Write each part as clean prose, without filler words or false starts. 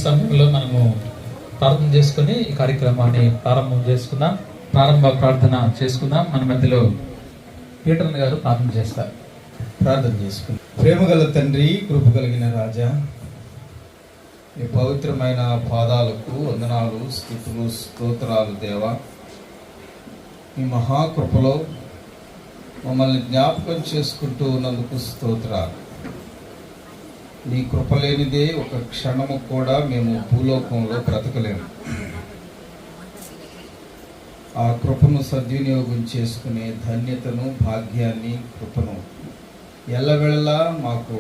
సమయంలో మనము ప్రార్థన చేసుకుని ఈ కార్యక్రమాన్ని ప్రారంభం చేసుకుందాం. ప్రారంభ ప్రార్థన చేసుకుందాం. మన మధ్యలో పీటర్ గారు ప్రార్థన చేస్తారు. ప్రార్థన చేసుకుందాం. ప్రేమగల తండ్రి, కృప కలిగిన రాజా, మీ పవిత్రమైన పాదాలకు వందనాలు, స్తుతులు, స్తోత్రాలు దేవా. మీ మహాకృపలో మమ్మల్ని జ్ఞాపకం చేసుకుంటూ ఉన్నందుకు స్తోత్రాలు. నీ కృప లేనిదే ఒక క్షణము కూడా మేము భూలోకంలో బ్రతకలేము. ఆ కృపను సద్వినియోగం చేసుకునే ధన్యతను, భాగ్యాన్ని, కృపను ఎల్లవేళలా మాకు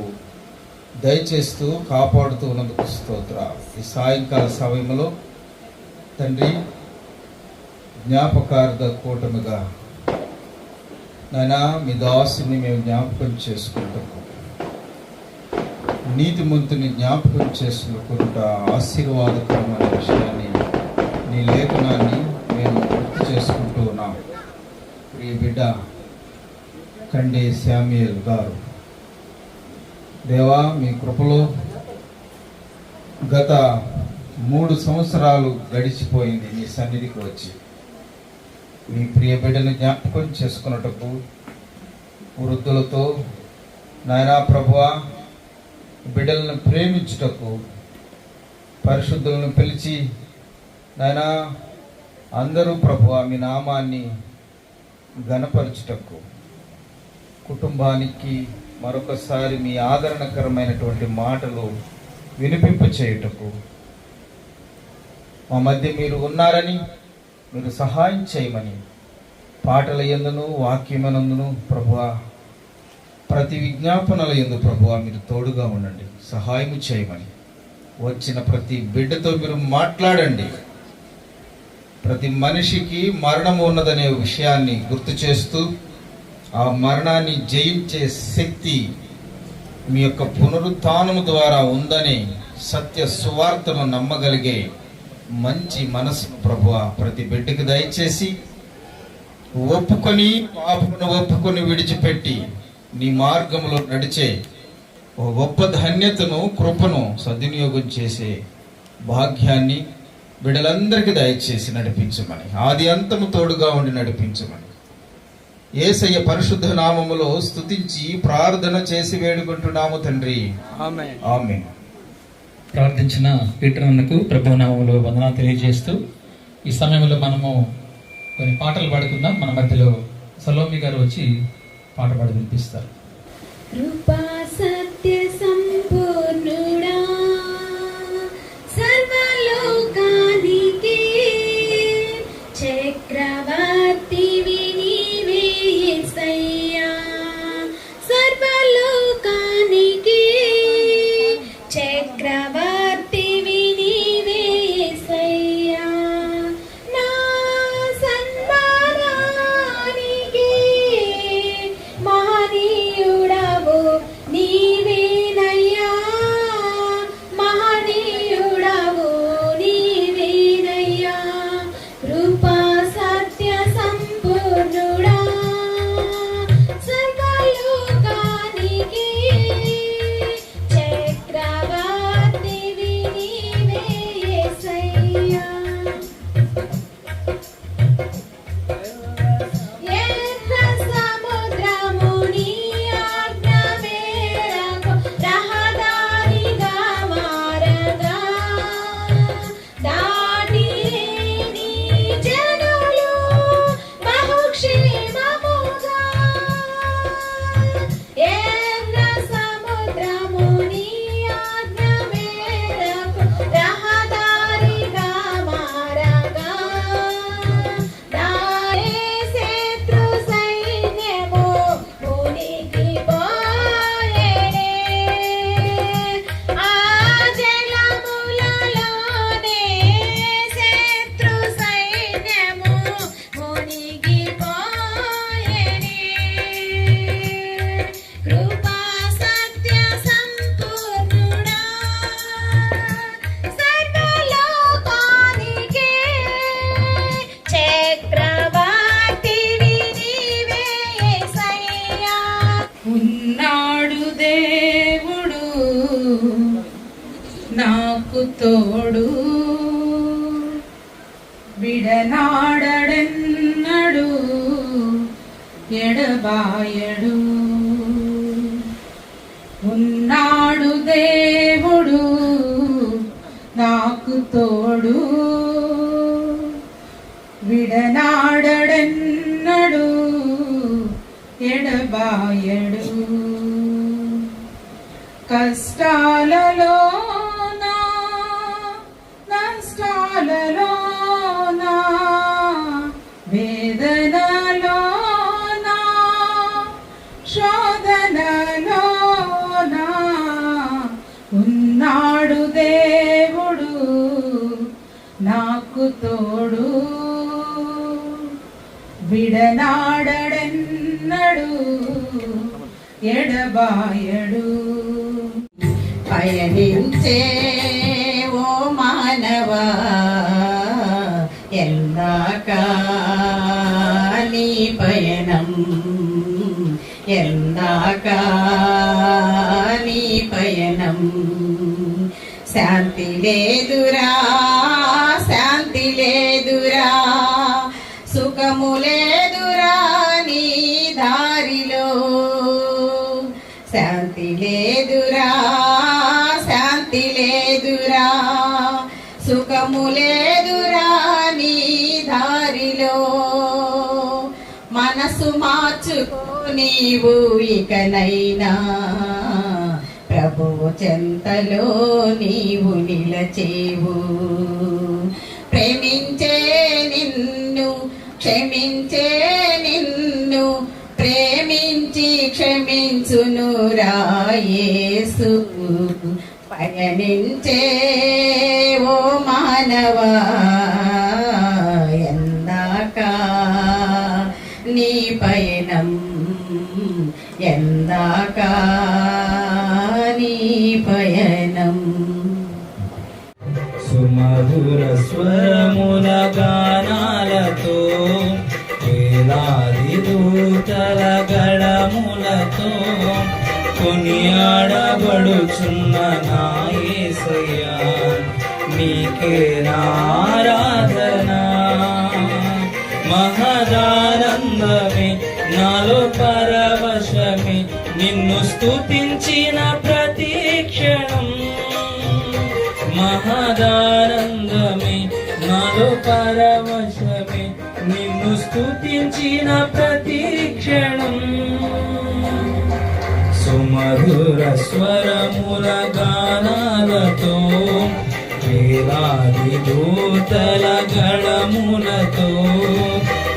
దయచేస్తూ కాపాడుతూ ఉన్నందుకు స్తోత్రాలు. ఈ సాయంకాల సమయంలో తండ్రి, జ్ఞాపకార్థ కూటమిగా నాయనా మీ దాసుని మేము జ్ఞాపకం చేసుకుంటాము. నీతిమంతుని జ్ఞాపకం చేసుకుంట ఆశీర్వాదకరమైన విషయాన్ని, నీ లేఖనాన్ని మేము గుర్తు చేసుకుంటూ ఉన్నాం. ఈ బిడ్డ కండే శామ్యూయల్ గారు దేవా, మీ కృపలో గత 3 సంవత్సరాలు గడిచిపోయింది నీ సన్నిధికి వచ్చి. మీ ప్రియ బిడ్డను జ్ఞాపకం చేసుకున్నటకు వృద్ధులతో నాయనా ప్రభువా, బిడ్డలను ప్రేమించుటకు పరిశుద్ధులను పిలిచి నాయనా అందరూ ప్రభువా మీ నామాన్ని ఘనపరచుటకు, కుటుంబానికి మరొకసారి మీ ఆదరణకరమైనటువంటి మాటలు వినిపింప చేయుటకు మా మధ్య మీరు ఉన్నారని, మీరు సహాయం చేయమని పాటల యందును వాక్యమనందును ప్రభువా, ప్రతి విజ్ఞాపనల యందు ప్రభువా మీరు తోడుగా ఉండండి, సహాయం చేయమని. వచ్చిన ప్రతి బిడ్డతో మీరు మాట్లాడండి. ప్రతి మనిషికి మరణం ఉన్నదనే విషయాన్ని గుర్తు చేస్తూ, ఆ మరణాన్ని జయించే శక్తి మీ యొక్క పునరుత్థానము ద్వారా ఉందని సత్య సువార్తను నమ్మగలిగే మంచి మనసు ప్రభువా ప్రతి బిడ్డకి దయచేసి, ఒప్పుకొని పాపమును ఒప్పుకొని విడిచిపెట్టి నీ మార్గంలో నడిచే ఒక గొప్ప ధన్యతను, కృపను సద్వినియోగం చేసే భాగ్యాన్ని బిడ్డలందరికీ దయచేసి నడిపించమని, ఆది అంతము తోడుగా ఉండి నడిపించమని యేసయ్య పరిశుద్ధ నామములో స్తుతించి ప్రార్థన చేసి వేడుకుంటున్నాము తండ్రి, ఆమేన్. ఆమేన్. ప్రార్థించిన పీటర్ అన్నకు ప్రభువు నామములో వందనాలు తెలియజేస్తూ ఈ సమయంలో మనము కొన్ని పాటలు పాడుకుందాం. మన మధ్యలో సలోమి గారు వచ్చి పాట పాడి వినిపిస్తారు. కృపా సత్య సంపూర్ణుడా, సర్వలోకానికి చక్రవర్తివి నీవే యేసయ్యా, సర్వలోకానికి చక్రవర్తివి నీవే యేసయ్యా. నా సన్మానానికి మహనీయుడవు నీవేనయ్యా. నాకు తోడు విడనాడెన్నడు ఎడబాయడు. ఉన్నాడు దేవుడు నాకు తోడు విడనాడెన్నడు ఎడబాయడు. కష్టాలలోనా నష్టాలలోనా వేదనలోనా శోధనలోనా ఉన్నాడు దేవుడు నాకు తోడు విడనాడెన్నడు ఎడబాయడు. పయనించే ఓ మానవా ఎందాక నీ పయనం, ఎందాక నీ పయనం. శాంతి లేదురా, శాంతి లేదురా, సుఖము లేదురా నీ దారిలో. శాంతి లేదురా, శాంతి లేదురా, సుఖము లేదురా నీ దారిలో. మనసు మార్చుకో నీవు ఇకనైనా, ప్రభువు చెంతలో నీవు నిలచేవు. ప్రేమించే నిన్ను, క్షమించే నిన్ను, ప్రేమించి క్షమించునురా యేసు. పయనించే ఓ మానవా ఎందాక నీ పయనం, ఎందాక నీ పయనం. సుమధుర స్వరముల గానాలతో వేలాది దూతల గళములతో కొనియాడబడుచున్న నా యేసయ్యా నీకే ఆరాధన. మహదానందమే నాలో పరవశమే నిన్ను స్తుతించిన ప్రతి క్షణం. మహదానందమే నాలో పరవశమే నిన్ను స్తుతించిన ప్రతి క్షణం. సుమధుర స్వరముల గానాలతో వేలాది దూతల గళములతో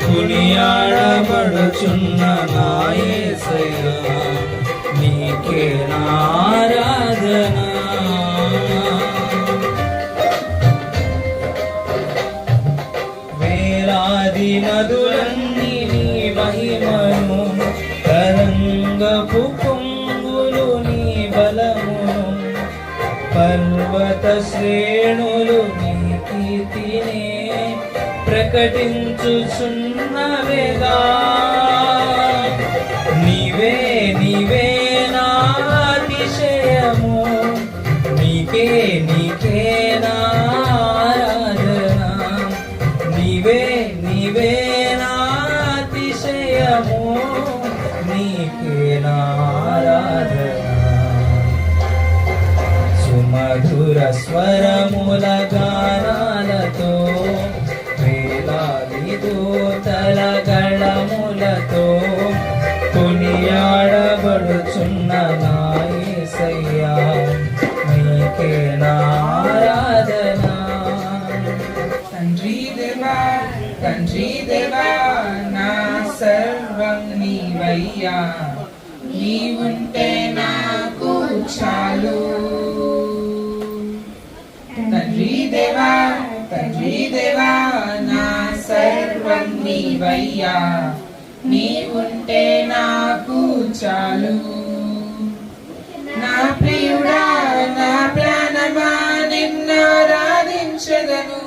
కొనియాడబడుచున్న నా యేసయ్యా నీకే ఆరాధన. వేలాది నదులన్నీ నీ మహిమను, తరంగపు పొంగులు నీ బలమును, పర్వత శ్రేణులు నీ కీర్తినే ప్రకటించుచున్నవేగా. నీవే నీవే నా అతిశయము, నీకే నీకే నా ఆరాధన. నీవే నీవే నా అతిశయము, నీకే నా ఆరాధన. సుమధుర స్వరముల గానాలతో వేలాది దూతల గళములతో కొనియాడబడుచున్న నా యేసయ్యా నీకే నా ఆరాధన. తండ్రి దేవా, తండ్రి దేవా, నా సర్వం నీవయ్యా, నీవుంటే నాకు చాలు. తండ్రి దేవా, తండ్రి దేవా, నా సర్వం నీవయ్యా, నీవుంటే నాకు చాలు. నా ప్రియుడా, నా ప్రాణమా నిన్నారాధించెదను,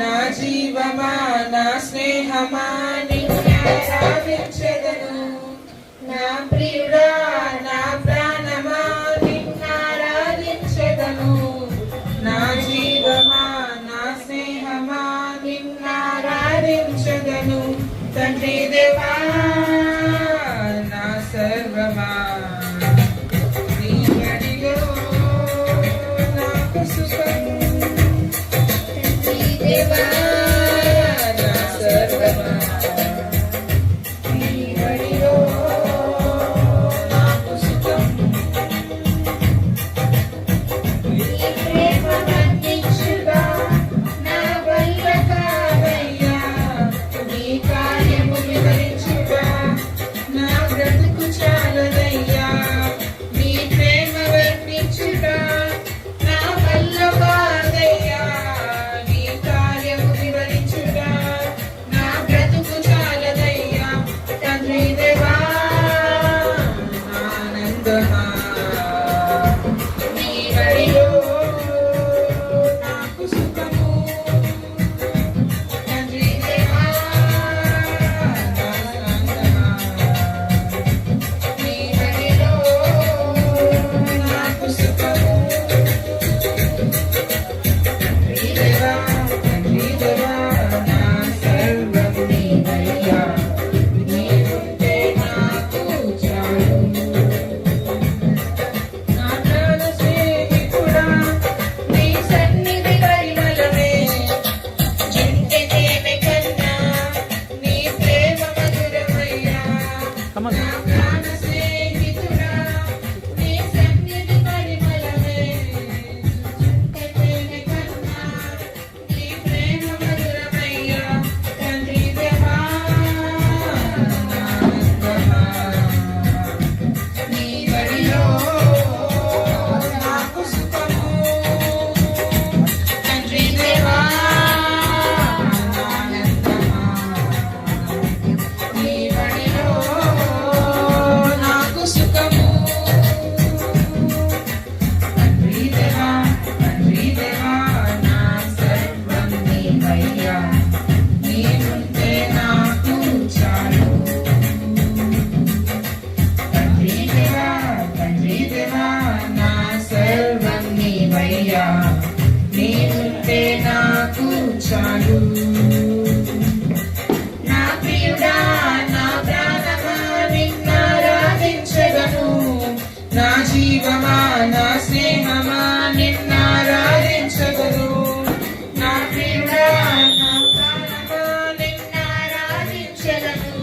నా జీవమా నా స్నేహమా నిన్నారాధించెదను. నా ప్రియుడా, నా ప్రాణమా నిన్నారాధించెదను, నాకు సుఖము తండ్రి దేవా నా సర్వమా నీ బడిలో నాకు సుఖము నీ ప్రేమ వర్ణించుగా నా వల్ల కాదయ్యా నీ కార్యము వివరించుగా నా బ్రతుకు చాలదయ్యా నీ ప్రేమ వర్ణించుగా నా వల్ల కాదయ్యా నీ కార్యము వివరించుగా నా బ్రతుకు చాలదయ్యా తండ్రి దేవా ఆనందమా నీ బడిలో నాకు సుఖము తండ్రి దేవా ఆనందమా నీ బడిలో నాకు సుఖము తండ్రి దేవా నా సర్వము నీవయ్యా నీవుంటే నాకు చాలు నా ప్రాణ స్నేహితుడా నీ సన్నిధి పరిమళమే చుంటె తేనె కన్నా నీ ప్రేమ మధురమయ్యా నా ప్రాణ స్నేహితుడా నీ సన్నిధి పరిమళమే చుంటె తేనె కన్నా నీ ప్రేమ మధురమయ్యా తండ్రి దేవా ఆనందమా నీ బడిలో నాకు సుఖము తండ్రి దేవా ఆనందమా నీ బడిలో నాకు సుఖము తండ్రి దేవా నా సర్వం నీవయ్యా నీవుంటే నాకు చాలు తండ్రి దేవా నా సర్వం నీవయ్యా నీవుంటే నాకు చాలు నా ప్రియుడా నా ప్రాణమా నిన్నారాధించగను నా జీవమా నా స్నేహమా నిన్నారాధించగను నా ప్రియుడా నా ప్రాణమా నిన్నారాధించగను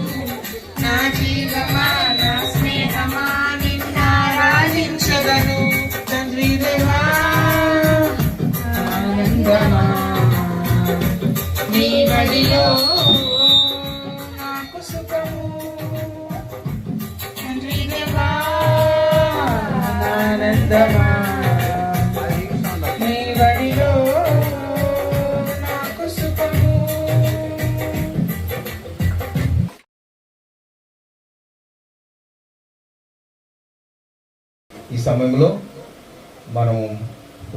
నా జీవమా నా స్నేహమా నిన్నారాధించగను తండ్రి దేవా ఆనందమా నీ బడిలో నాకు సుఖము తండ్రి దేవా ఆనందమా నీ బడిలో నాకు సుఖము ఈ సమయంలో మనం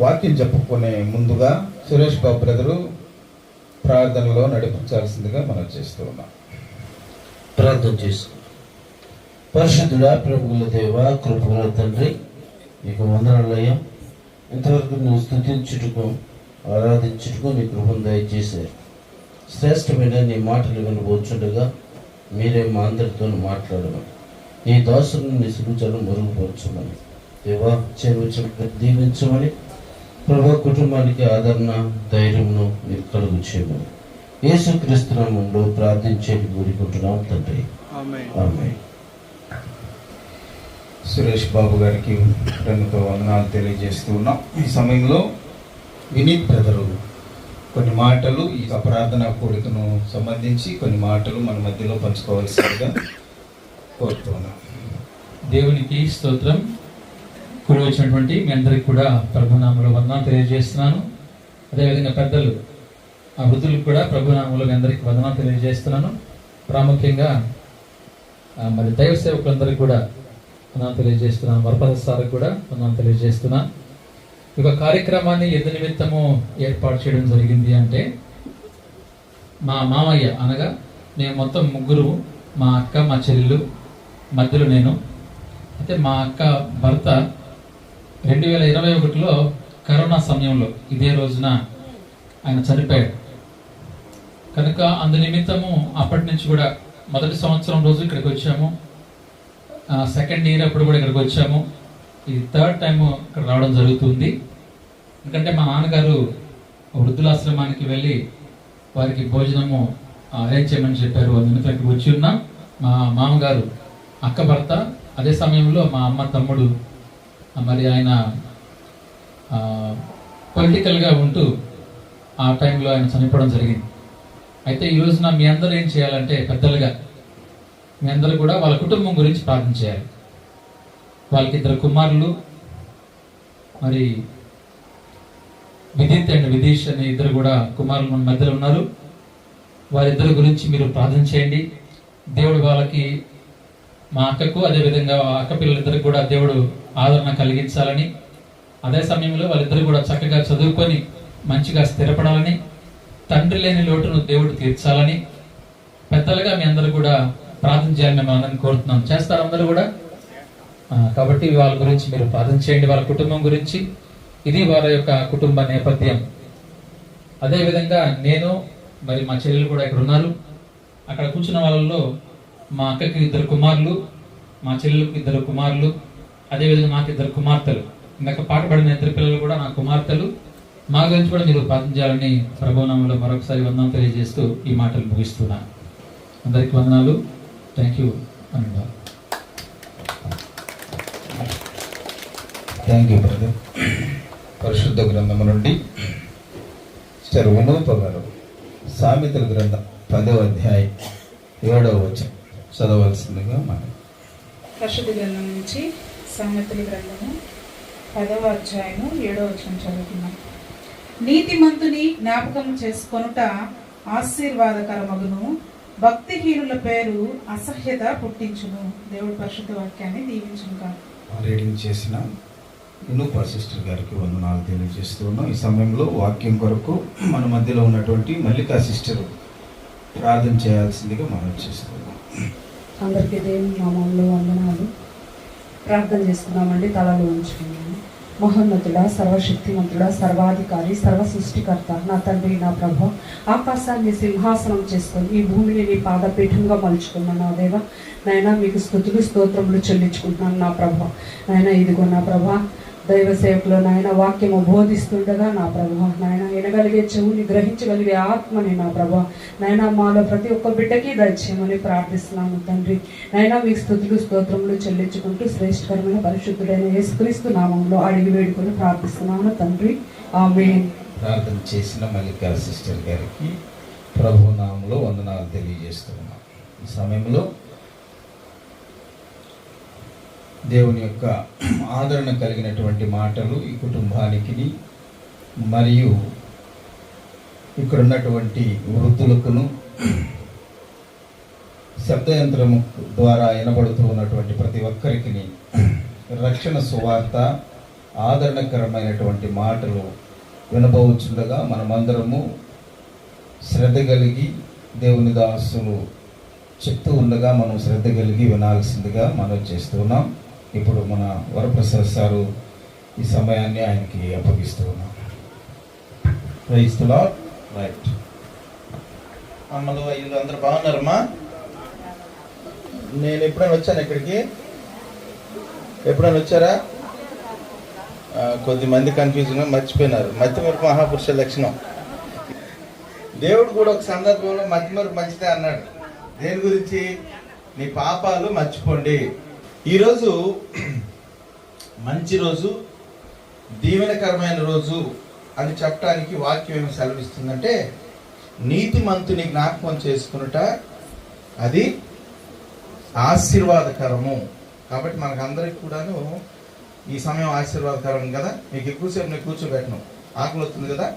వాక్యం చెప్పుకునే ముందుగా సురేష్ బాబు బ్రదరు ప్రార్థనలో నడిపించాల్సిందిగా మనం చేస్తూ ఉన్నాం. ప్రార్థన చేసుకుంటాం. పరిశుద్ధుడా, ప్రభువుల దేవ, కృపగల తండ్రి, నీకు వందనాలయ్యా. ఇంతవరకు నువ్వు స్తుతించుటకు, ఆరాధించుటకు నీ కృపను దయచేశారు. శ్రేష్టమైన నీ మాటలు వినబోచుండగా మీరే మా అందరితో మాట్లాడమని, నీ దాసులను నీ సులుచను మరుగుపరచమని, దేవా చెరువు దీవించమని, ప్రభు కుటుంబానికి ఆదరణ, ధైర్యమును మీరు కలుగు చేయమని యేసుక్రీస్తు నామములో ప్రార్థించేది కోరుకుంటున్నాం తండ్రి. ఆమేన్. సురేష్ బాబు గారికి ప్రేమతో వందనాలు తెలియజేస్తూ ఉన్నాం. ఈ సమయంలో వినీత్ బ్రదరు కొన్ని మాటలు ఈ ప్రార్థన కోరికను సంబంధించి కొన్ని మాటలు మన మధ్యలో పంచుకోవాల్సిందిగా కోరుతున్నాం. దేవునికి స్తోత్రం. కూడి వచ్చినటువంటి మీ అందరికి కూడా ప్రభునామంలో వందనాలు తెలియజేస్తున్నాను. అదేవిధంగా పెద్దలు, ఆ వృద్ధులకు కూడా ప్రభునామంలో మీ అందరికి వందనాలు తెలియజేస్తున్నాను. ప్రాముఖ్యంగా మరి దైవ సేవకులందరికీ కూడా వందనాలు తెలియజేస్తున్నాను. వరపద సార్కి కూడా వందనాలు తెలియజేస్తున్నాను. ఈ కార్యక్రమాన్ని ఎందు నిమిత్తము ఏర్పాటు చేయడం జరిగింది అంటే, మా మామయ్య అనగా నేను మొత్తం ముగ్గురు, మా అక్క, మా చెల్లెలు, మధ్యలో నేను. అయితే మా అక్క భర్త 2021లో కరోనా సమయంలో ఇదే రోజున ఆయన చనిపోయాడు. కనుక అందు నిమిత్తము అప్పటి నుంచి కూడా మొదటి సంవత్సరం రోజు ఇక్కడికి వచ్చాము, సెకండ్ ఇయర్ అప్పుడు కూడా ఇక్కడికి వచ్చాము, ఇది థర్డ్ టైం ఇక్కడ రావడం జరుగుతుంది. ఎందుకంటే మా నాన్నగారు వృద్ధులాశ్రమానికి వెళ్ళి వారికి భోజనము అరేంజ్ చేయమని చెప్పారు. అందుకని ఇక్కడికి వచ్చి ఉన్నాం. మా మామగారు అక్క భర్త, అదే సమయంలో మా అమ్మ తమ్ముడు మరి ఆయన పొలిటికల్గా ఉంటూ ఆ టైంలో ఆయన చనిపోవడం జరిగింది. అయితే ఈ రోజున మీ అందరూ ఏం చేయాలంటే పెద్దలుగా మీ అందరూ కూడా వాళ్ళ కుటుంబం గురించి ప్రార్థన చేయాలి. వాళ్ళకి 2 కుమారులు, మరి విదిత్ అండ్ విదీష్ అనే 2 కూడా కుమారులు మన మధ్యలో ఉన్నారు. వారిద్దరి గురించి మీరు ప్రార్థన చేయండి. దేవుడు వాళ్ళకి, మా అక్కకు అదేవిధంగా అక్క పిల్లలిద్దరికి కూడా దేవుడు ఆదరణ కలిగించాలని, అదే సమయంలో వాళ్ళిద్దరు కూడా చక్కగా చదువుకొని మంచిగా స్థిరపడాలని, తండ్రి లేని లోటును దేవుడు తీర్చాలని పెద్దలుగా మీ అందరూ కూడా ప్రార్థన చేయాలని మేము అందరిని కోరుతున్నాం. చేస్తారు అందరూ కూడా? కాబట్టి వాళ్ళ గురించి మీరు ప్రార్థన చేయండి, వాళ్ళ కుటుంబం గురించి. ఇది వారి యొక్క కుటుంబ నేపథ్యం. అదేవిధంగా నేను మరి మా చెల్లెలు కూడా ఇక్కడ ఉన్నారు. అక్కడ కూర్చున్న వాళ్ళలో మా అక్కకి 2 కుమారులు, మా చెల్లెలకు 2 కుమారులు, అదేవిధంగా నాకు 2 కుమార్తెలు. ఇందాక పాట పడిన 2 పిల్లలు కూడా నా కుమార్తెలు. మా గురించి కూడా మీరు ప్రార్థన చేయాలని ప్రభునామంలో మరొకసారి వందనం తెలియజేస్తూ ఈ మాటలు ముగిస్తున్నాను. అందరికి వందనాలు. థ్యాంక్ యూ అనండి. Thank you brother. పరిశుద్ధ గ్రంథము నుండి వినూప గారు సామెతల గ్రంథం 10వ అధ్యాయం 7వ వచనం చదవలసిందిగా మనం. పరిశుద్ధ గ్రంథం నుంచి సామెతల గ్రంథము 10వ అధ్యాయము 7వ వచనం చదువుతున్నాం. నీతిమంతుని జ్ఞాపకం చేసుకొనుట ఆశీర్వాదకరమగును, భక్తిహీనుల పేరు అసహ్యత పుట్టించును. దేవుడి పరిశుద్ధ వాక్యాన్ని దీవించును కాదు. రీడింగ్ చేసిన వినూప సిస్టర్ గారికి వందనాలు తెలియజేస్తూ ఉన్నాం. ఈ సమయంలో వాక్యం కొరకు మన మధ్యలో ఉన్నటువంటి మల్లికా సిస్టర్ ప్రార్థన చేయాల్సిందిగా మనం చేస్తున్నాం. అందరికీ దేవుని నామంలో వందనాలు. ప్రార్థన చేసుకున్నామండి. తలలో ఉంచుకున్నాము. మహోన్నతుడా, సర్వశక్తిమంతుడా, సర్వాధికారి, సర్వ సృష్టికర్త, నా తండ్రి, నా ప్రభు, ఆకాశాన్ని సింహాసనం చేసుకొని ఈ భూమిని నీ పాదపీఠంగా మలుచుకున్నాను. నా దేవ, నాయన మీకు స్తుతులు స్తోత్రములు చెల్లించుకుంటున్నాను. నా ప్రభు, నాయన ఇదిగో నా ప్రభా, దైవ సేవకులు నాయన వాక్యము బోధిస్తుండగా నా ప్రభు, నాయన వినగలిగే చెవుని, గ్రహించగలిగే ఆత్మని నా ప్రభు, నాయన మాలో ప్రతి ఒక్క బిడ్డకి దయచేయమని ప్రార్థిస్తున్నాను తండ్రి. నాయన మీకు స్తుతులు స్తోత్రములు చెల్లించుకుంటూ శ్రేష్టకరమైన పరిశుద్ధుడైన యేసుక్రీస్తు నామంలో అడిగి వేడుకొని ప్రార్థిస్తున్నాను తండ్రి. ఆమేన్. ప్రార్థన చేసిన మల్లికా సిస్టర్ గారికి ప్రభు నామంలో వందనాలు తెలియజేస్తున్నాం. ఈ సమయంలో దేవుని యొక్క ఆదరణ కలిగినటువంటి మాటలు ఈ కుటుంబానికి మరియు ఇక్కడ ఉన్నటువంటి వృద్ధులకును శబ్దయంత్రము ద్వారా వినబడుతూ ఉన్నటువంటి ప్రతి ఒక్కరికి రక్షణ సువార్త, ఆదరణకరమైనటువంటి మాటలు వినబోచుండగా మనమందరము శ్రద్ధ కలిగి దేవుని దాసులు చెప్తూ ఉండగా మనం శ్రద్ధ కలిగి వినాల్సిందిగా మనం చేస్తున్నాం. ఇప్పుడు మన వరప్రసాద్ సారు ఈ సమయాన్ని ఆయనకి అప్పగిస్తూ ఉన్నాం. Praise the lord. రైట్ అమ్మలు వీళ్ళు అందరూ బాగున్నారమ్మా? నేను ఎప్పుడైనా వచ్చాను ఇక్కడికి? ఎప్పుడైనా వచ్చారా? కొద్దిమంది కన్ఫ్యూజన్గా మర్చిపోయినారు. మతిమరుపు మహాపురుష లక్షణం. దేవుడు కూడా ఒక సందర్భంలో మతిమరుపు మంచిదే అన్నాడు. దేని గురించి? నీ పాపాలు మర్చిపోండి. ఈరోజు మంచి రోజు, దీవెనకరమైన రోజు అని చెప్పడానికి వాక్యం ఏమి సెలవిస్తుందంటే, నీతిమంతుని జ్ఞాపకం చేసుకునుట అది ఆశీర్వాదకరము. కాబట్టి మనకందరికి కూడాను ఈ సమయం ఆశీర్వాదకరం కదా. మీకు ఎక్కువసేపు నేను కూర్చోబెట్టను, ఆకలి వస్తుంది కదా.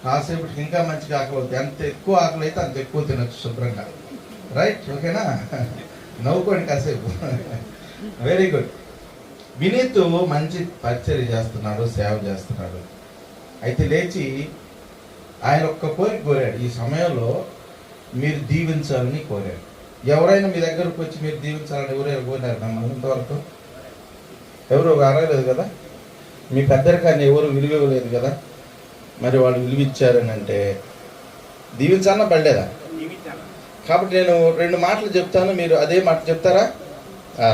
కాసేపటికి ఇంకా మంచిగా ఆకలి అవుతుంది. ఎంత ఎక్కువ ఆకలి అయితే అంత ఎక్కువ తినచ్చు శుభ్రంగా. రైట్, ఓకేనా? నవ్వుకోండి కాసేపు. Very good. వినీత్ మంచి పరిచర్య చేస్తున్నాడు, సేవ చేస్తున్నాడు. అయితే లేచి ఆయన ఒక్క కోరిక కోరాడు. ఈ సమయంలో మీరు దీవించాలని కోరాడు. ఎవరైనా మీ దగ్గరకు వచ్చి మీరు దీవించాలని ఎవరైనా కోరారు నమ్మల్ని ఇంతవరకు? ఎవరు అడగలేదు కదా. మీ పెద్దరికాన్ని ఎవరు విలువ ఇవ్వలేదు కదా. మరి వాళ్ళు విలువిచ్చారని అంటే దీవించాలన్నా పడలేదా? కాబట్టి నేను 2 మాటలు చెప్తాను, మీరు అదే మాట చెప్తారా?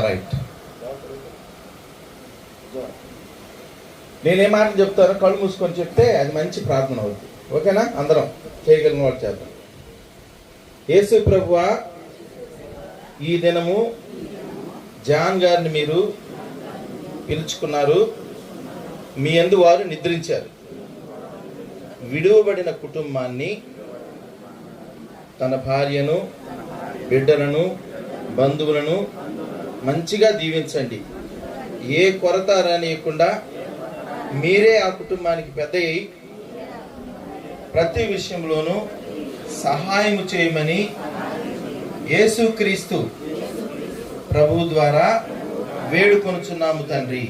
రైట్. నేనేం మాట చెప్తానో కళ్ళు మూసుకొని చెప్తే అది మంచి ప్రార్థన అవుతుంది. ఓకేనా? అందరం చేయగలిగిన వాళ్ళు చేద్దాం. యేసు ప్రభువా, ఈ దినము జాన్ గారిని మీరు పిలుచుకున్నారు. మీ యందు వారు నిద్రించారు. విడువబడిన కుటుంబాన్ని, తన భార్యను, బిడ్డలను, బంధువులను మంచిగా దీవించండి. ఏ కొరత రానియకుండా మీరే ఆ కుటుంబానికి పెద్ద అయి ప్రతి విషయంలోనూ సహాయం చేయమని యేసుక్రీస్తు ప్రభువు ద్వారా వేడుకొనుచున్నాము తండ్రి.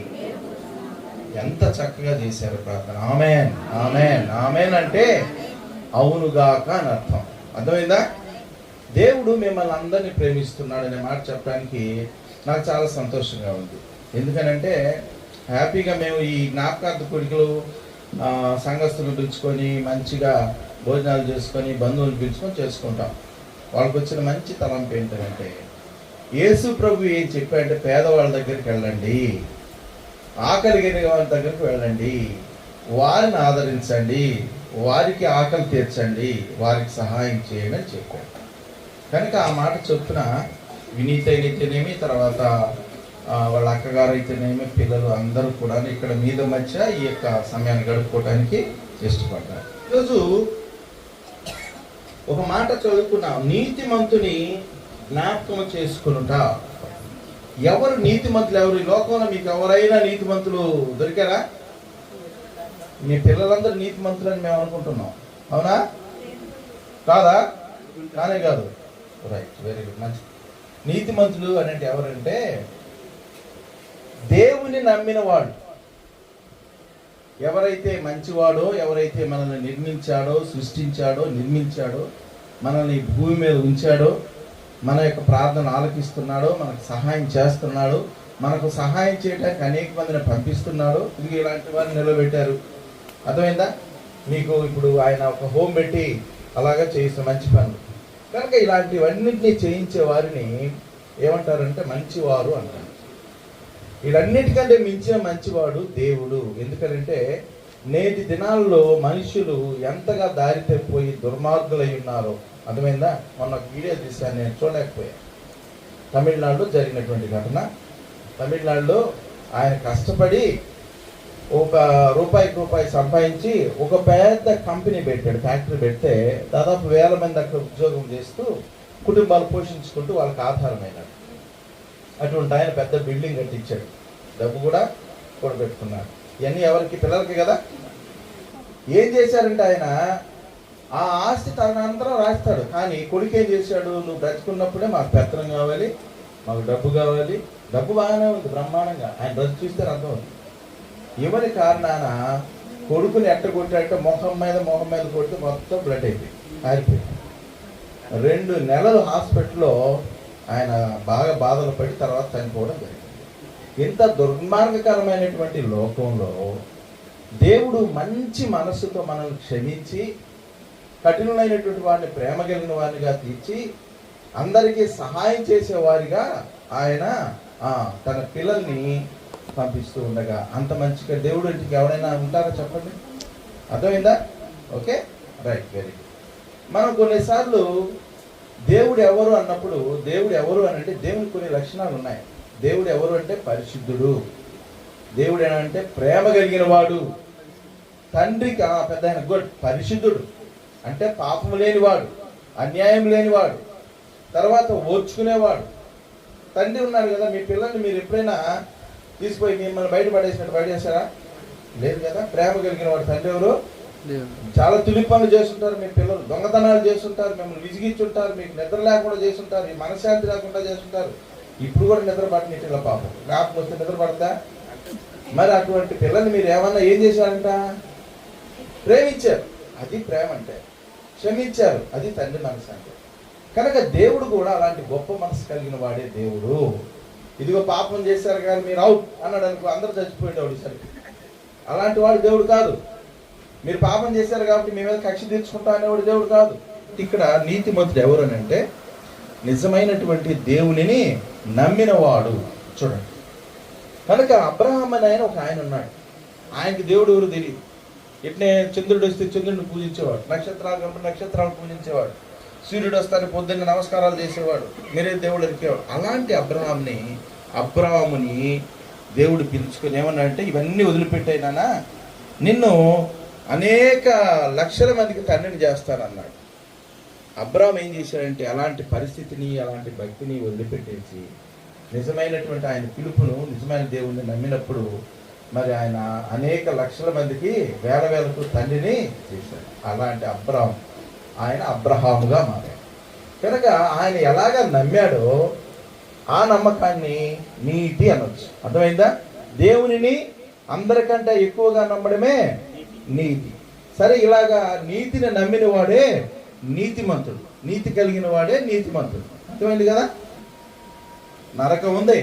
ఎంత చక్కగా చేశారు ప్రార్థన. ఆమేన్, ఆమేన్, ఆమేన్ అంటే అవునుగాక అని అర్థం. అర్థమైందా? దేవుడు మిమ్మల్ని అందరినీ ప్రేమిస్తున్నాడు అనే మాట చెప్పడానికి నాకు చాలా సంతోషంగా ఉంది. ఎందుకనంటే హ్యాపీగా మేము ఈ జ్ఞాపకార్థ కోరికలు సంఘస్థులు పిలుచుకొని మంచిగా భోజనాలు చేసుకొని బంధువులు పిలుచుకొని చేసుకుంటాం. వాళ్ళకి వచ్చిన మంచి తలంపు ఏంటంటే యేసు ప్రభు ఏం చెప్పాడంటే పేదవాళ్ళ దగ్గరికి వెళ్ళండి, ఆకలి కలిగిన వాళ్ళ దగ్గరికి వెళ్ళండి, వారిని ఆదరించండి, వారికి ఆకలి తీర్చండి, వారికి సహాయం చేయండి అని చెప్పాడు. కనుక ఆ మాట చొప్పున వినీత అయితేనేమి, తర్వాత వాళ్ళ అక్కగారు అయితేనేమి, పిల్లలు అందరూ కూడా ఇక్కడ మీద మధ్య ఈ యొక్క సమయాన్ని గడుపుకోవడానికి ఇష్టపడ్డారు. ఈరోజు ఒక మాట చదువుకున్నాం, నీతిమంతుని జ్ఞాపకం చేసుకునుట. ఎవరు నీతిమంతులు? ఎవరు ఈ లోకంలో మీకు ఎవరైనా నీతిమంతులు దొరికారా? మీ పిల్లలందరూ నీతిమంతులు అని మేము అనుకుంటున్నాం. అవునా? కాదా? కానే కాదు. రైట్, వెరీ గుడ్, మంచి. నీతిమంతులు అనేది ఎవరంటే దేవుని నమ్మిన వాడు. ఎవరైతే మంచివాడో, ఎవరైతే మనల్ని నిర్మించాడో, సృష్టించాడో, నిర్మించాడో, మనల్ని భూమి మీద ఉంచాడో, మన యొక్క ప్రార్థన ఆలకిస్తున్నాడో, మనకు సహాయం చేస్తున్నాడు, మనకు సహాయం చేయడానికి అనేక మందిని పంపిస్తున్నాడు. ఇది ఇలాంటి వారిని నిలబెట్టారు. అర్థమైందా? మీకు ఇప్పుడు ఆయన ఒక హోమ్ పెట్టి అలాగా చేసిన మంచి పనులు. కనుక ఇలాంటివన్నింటినీ చేయించే వారిని ఏమంటారంటే మంచివారు అంటారు. వీళ్ళన్నిటికంటే మించిన మంచివాడు దేవుడు. ఎందుకంటే నేటి దినాల్లో మనుషులు ఎంతగా దారి తప్పిపోయి దుర్మార్గులై ఉన్నారో. అర్థమైందా? మొన్న వీడియో తీశాను, నేను చూడలేకపోయాను. తమిళనాడులో జరిగినటువంటి ఘటన. తమిళనాడులో ఆయన కష్టపడి ఒక రూపాయి సంపాదించి ఒక పెద్ద కంపెనీ పెట్టాడు, ఫ్యాక్టరీ పెడితే దాదాపు 1000 మంది అక్కడ ఉద్యోగం చేస్తూ కుటుంబాలు పోషించుకుంటూ వాళ్ళకి ఆధారమైనాడు. అటువంటి ఆయన పెద్ద బిల్డింగ్ కట్టించాడు, డబ్బు కూడా కూడబెట్టుకున్నాడు. ఇవన్నీ ఎవరికి? పిల్లలకి కదా. ఏం చేశారంటే ఆయన ఆ ఆస్తి తనంతరం రాస్తాడు, కానీ కొడుకు ఏం చేశాడు? నువ్వు బ్రతుకున్నప్పుడే మాకు పెత్తనం కావాలి, మాకు డబ్బు కావాలి. డబ్బు బాగానే ఉంది, బ్రహ్మాండంగా. ఆయన బ్రతుకు చూస్తే అర్థం అవుతుంది. ఇవని కారణాన కొడుకుని ఎట్టగొట్టాడంటే మొహం మీద కొడితే మొత్తం బ్లడ్ అయిపోయింది, ఆరిపోయింది. 2 నెలలు హాస్పిటల్లో ఆయన బాగా బాధలు పడి తర్వాత చనిపోవడం జరిగింది. ఇంత దుర్మార్గకరమైనటువంటి లోకంలో దేవుడు మంచి మనస్సుతో మనల్ని క్షమించి కఠినమైనటువంటి వారిని ప్రేమ కలిగిన వారిగా తీర్చి అందరికీ సహాయం చేసేవారిగా ఆయన తన పిల్లల్ని పంపిస్తూ ఉండగా అంత మంచిగా దేవుడు ఇంటికి ఎవరైనా ఉంటారా చెప్పండి? అర్థమైందా? Okay, right, very good. మనం కొన్నిసార్లు దేవుడు ఎవరు అన్నప్పుడు, దేవుడు ఎవరు అని అంటే దేవునికి కొన్ని లక్షణాలు ఉన్నాయి. దేవుడు ఎవరు అంటే పరిశుద్ధుడు. దేవుడు ఏమంటే ప్రేమ కలిగిన వాడు. తండ్రికి పెద్ద ఆయన గుడ్, పరిశుద్ధుడు అంటే పాపం లేనివాడు, అన్యాయం లేనివాడు, తర్వాత ఓర్చుకునేవాడు. తండ్రి ఉన్నారు కదా, మీ పిల్లల్ని మీరు ఎప్పుడైనా తీసుకుపోయి మిమ్మల్ని బయట పడేసారా? లేదు కదా. ప్రేమ కలిగిన వాడు తండ్రి ఎవరు? చాలా తులి పనులు చేస్తుంటారు మీ పిల్లలు, దొంగతనాలు చేస్తుంటారు, మిమ్మల్ని విసిగించుంటారు, మీకు నిద్ర లేకుండా చేస్తుంటారు, ఈ మనశ్శాంతి లేకుండా చేస్తుంటారు. ఇప్పుడు కూడా నిద్ర పట్టనిట్లా పాపం, జ్ఞాపకం వస్తే నిద్ర పడతా? మరి అటువంటి పిల్లల్ని మీరు ఏమన్నా ఏం చేశారంట? ప్రేమించారు, అది ప్రేమ అంటే. క్షమించారు, అది తండ్రి మనసు అంటే. కనుక దేవుడు కూడా అలాంటి గొప్ప మనసు కలిగిన వాడే దేవుడు. ఇదిగో పాపం చేశారు కానీ మీరు అవుట్ అన్నాడు అనుకో, అందరూ చచ్చిపోయేవాడు. సరే, అలాంటి వాడు దేవుడు కాదు. మీరు పాపం చేశారు కాబట్టి మీ మీద కక్ష తీర్చుకుంటా అనేవాడు దేవుడు కాదు. ఇక్కడ నీతిమంతుడు ఎవరు అని అంటే నిజమైనటువంటి దేవునిని నమ్మినవాడు. చూడండి, కనుక అబ్రహాం అని ఆయన ఒక ఆయన ఉన్నాడు. ఆయనకి దేవుడు ఎవరు తెలియదు. ఇట్నే చంద్రుడు వస్తే చంద్రుడిని పూజించేవాడు, నక్షత్రాలు కనుక నక్షత్రాలు పూజించేవాడు, సూర్యుడు వస్తానే పొద్దున్న నమస్కారాలు చేసేవాడు, మీరే దేవుడు అరికేవాడు. అలాంటి అబ్రహాముని దేవుడు పిలుచుకొని ఏమన్నా అంటే, ఇవన్నీ వదిలిపెట్టైనా నిన్ను అనేక లక్షల మందికి తండ్రిని చేస్తానన్నాడు. అబ్రహాం ఏం చేశాడంటే అలాంటి పరిస్థితిని, అలాంటి భక్తిని వదిలిపెట్టేసి నిజమైనటువంటి ఆయన పిలుపును, నిజమైన దేవుణ్ణి నమ్మినప్పుడు మరి ఆయన అనేక లక్షల మందికి వేలకు తండ్రిని చేశాడు. అలాంటి అబ్రహాం ఆయన అబ్రహాముగా మారాడు. కనుక ఆయన ఎలాగ నమ్మాడో ఆ నమ్మకాన్ని నీతి అనొచ్చు. అర్థమైందా? దేవునిని అందరికంటే ఎక్కువగా నమ్మడమే నీతి. సరే, ఇలాగా నీతిని నమ్మిన వాడే నీతిమంతుడు, నీతి కలిగిన వాడే నీతిమంతుడు. అర్థమైంది కదా? నరకం ఉంది,